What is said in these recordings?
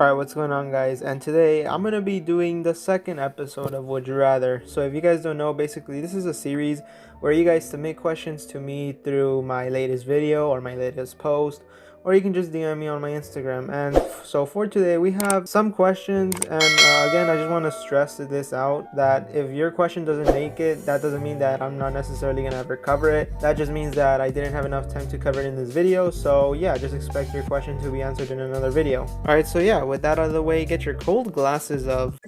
Alright, what's going on, guys? And today I'm gonna be doing the second episode of Would You Rather. So if you guys don't know, basically this is a series where you guys submit questions to me through my latest video or my latest post, or you can just DM me on my Instagram. And so for today we have some questions, and again, I just want to stress this out, that if your question doesn't make it, that doesn't mean that I'm not necessarily gonna ever cover it. That just means that I didn't have enough time to cover it in this video. So yeah, just expect your question to be answered in another video. Alright, so yeah, with that out of the way, get your cold glasses of.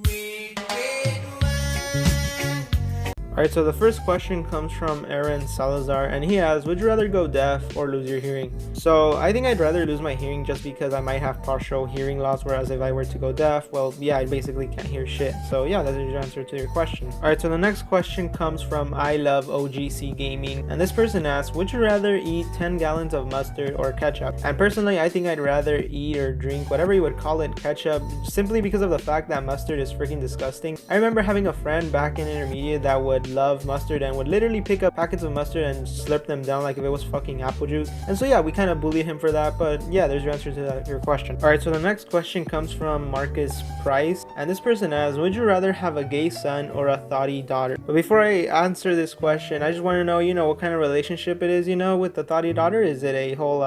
Alright, so the first question comes from Aaron Salazar, and he asks, would you rather go deaf or lose your hearing? So I think I'd rather lose my hearing, just because I might have partial hearing loss, whereas if I were to go deaf, well, yeah, I basically can't hear shit. So yeah, that's your answer to your question. Alright, so the next question comes from I Love OGC Gaming, and this person asks, would you rather eat 10 gallons of mustard or ketchup? And personally, I think I'd rather eat or drink, whatever you would call it, ketchup, simply because of the fact that mustard is freaking disgusting. I remember having a friend back in intermediate that would love mustard and would literally pick up packets of mustard and slurp them down like if it was fucking apple juice. And so yeah, we kind of bullied him for that, but yeah, there's your answer to your question. Alright, so the next question comes from Marcus Price, and this person asks, would you rather have a gay son or a thotty daughter? But before I answer this question, I just want to know, what kind of relationship it is, with the thotty daughter. Is it a whole,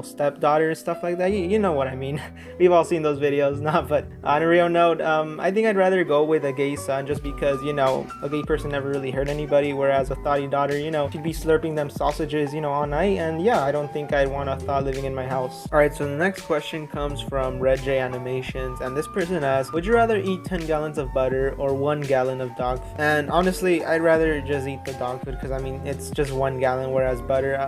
stepdaughter and stuff like that? You know what I mean. We've all seen those videos, not, but on a real note, I think I'd rather go with a gay son, just because, a gay person never really hurt anybody, whereas a thotty daughter, she'd be slurping them sausages, all night, and yeah, I don't think I'd want a thought living in my house. Alright, so the next question comes from Red J Animations, and this person asks, would you rather eat 10 gallons of butter or 1 gallon of dog food? And honestly, I'd rather just eat the dog food, because it's just 1 gallon, whereas butter,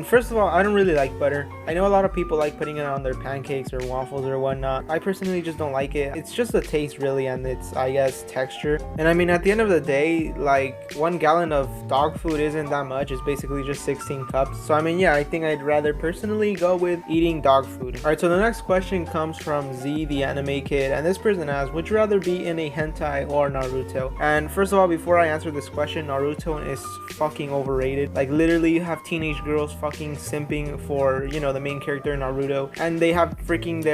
first of all, I don't really like butter. I know a lot of people like putting it on their pancakes or waffles or whatnot. I personally just don't like it. It's just the taste, really, and it's, I guess, texture. And at the end of the day, like, 1 gallon of dog food isn't that much. It's basically just 16 cups. So yeah, I think I'd rather personally go with eating dog food. Alright, so the next question comes from Z the Anime Kid, and this person asks, would you rather be in a hentai or Naruto? And first of all, before I answer this question, Naruto is fucking overrated. Like, literally, you have teenage girls fucking simping for, the main character Naruto, and they have freaking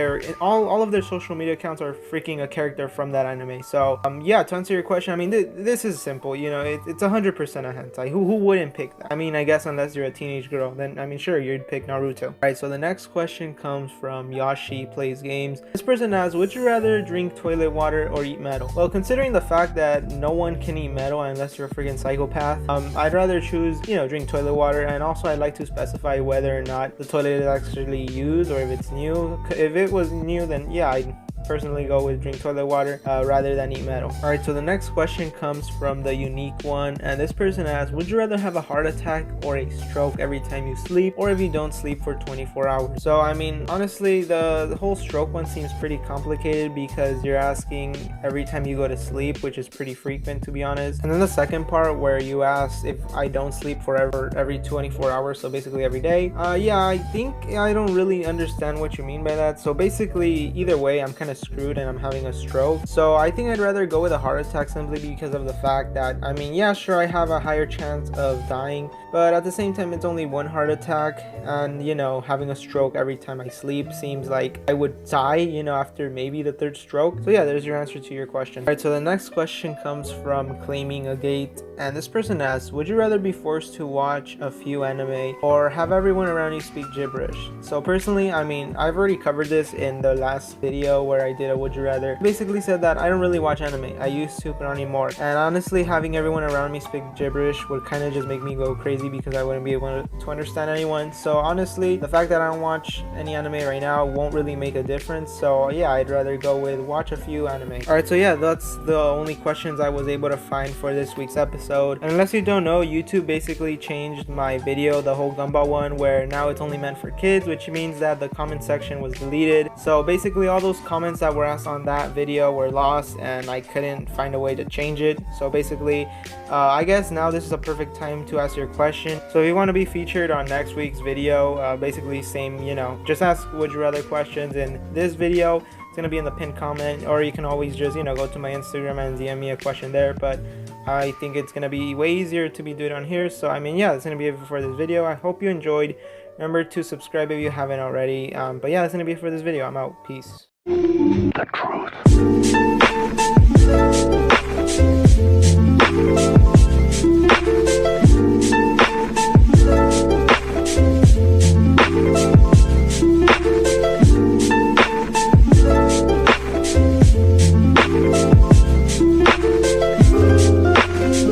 all of their social media accounts are freaking a character from that anime. So yeah, to answer your question, this is simple. It's 100% a hentai. Who wouldn't pick that? I guess unless you're a teenage girl, then sure, you'd pick Naruto. Alright, so the next question comes from Yashi Plays Games. This person asks, would you rather drink toilet water or eat metal? Well, considering the fact that no one can eat metal unless you're a freaking psychopath, I'd rather choose, drink toilet water. And also, I'd like to specify whether or not the toilet is actually used or if it's new. If it was new, then yeah, I'd personally go with drink toilet water rather than eat metal. Alright, so the next question comes from the Unique One, and this person asks, would you rather have a heart attack or a stroke every time you sleep, or if you don't sleep for 24 hours? So honestly, the whole stroke one seems pretty complicated, because you're asking every time you go to sleep, which is pretty frequent, to be honest. And then the second part, where you ask if I don't sleep forever every 24 hours, so basically every day, yeah, I think I don't really understand what you mean by that. So basically, either way, I'm kind of screwed and I'm having a stroke. So I think I'd rather go with a heart attack, simply because of the fact that yeah, sure, I have a higher chance of dying, but at the same time, it's only one heart attack, and having a stroke every time I sleep seems like I would die, after maybe the third stroke. So yeah, there's your answer to your question. Alright, so the next question comes from Claiming a Gate, and this person asks, would you rather be forced to watch a few anime or have everyone around you speak gibberish? So personally, I've already covered this in the last video where I did a would you rather. Basically said that I don't really watch anime. I used to, but not anymore. And honestly, having everyone around me speak gibberish would kind of just make me go crazy, because I wouldn't be able to understand anyone. So honestly, the fact that I don't watch any anime right now won't really make a difference. So yeah, I'd rather go with watch a few anime. Alright, so yeah, that's the only questions I was able to find for this week's episode. And unless you don't know, YouTube basically changed my video, the whole Gumball one, where now it's only meant for kids, which means that the comment section was deleted. So basically, all those comments that were asked on that video were lost, and I couldn't find a way to change it. So basically, I guess now this is a perfect time to ask your question. So if you want to be featured on next week's video, basically same, just ask would you rather questions in this video. It's gonna be in the pinned comment, or you can always just go to my Instagram and DM me a question there. But I think it's gonna be way easier to be doing it on here. So yeah, that's gonna be it for this video. I hope you enjoyed. Remember to subscribe if you haven't already. But yeah, that's gonna be it for this video. I'm out. Peace. The truth.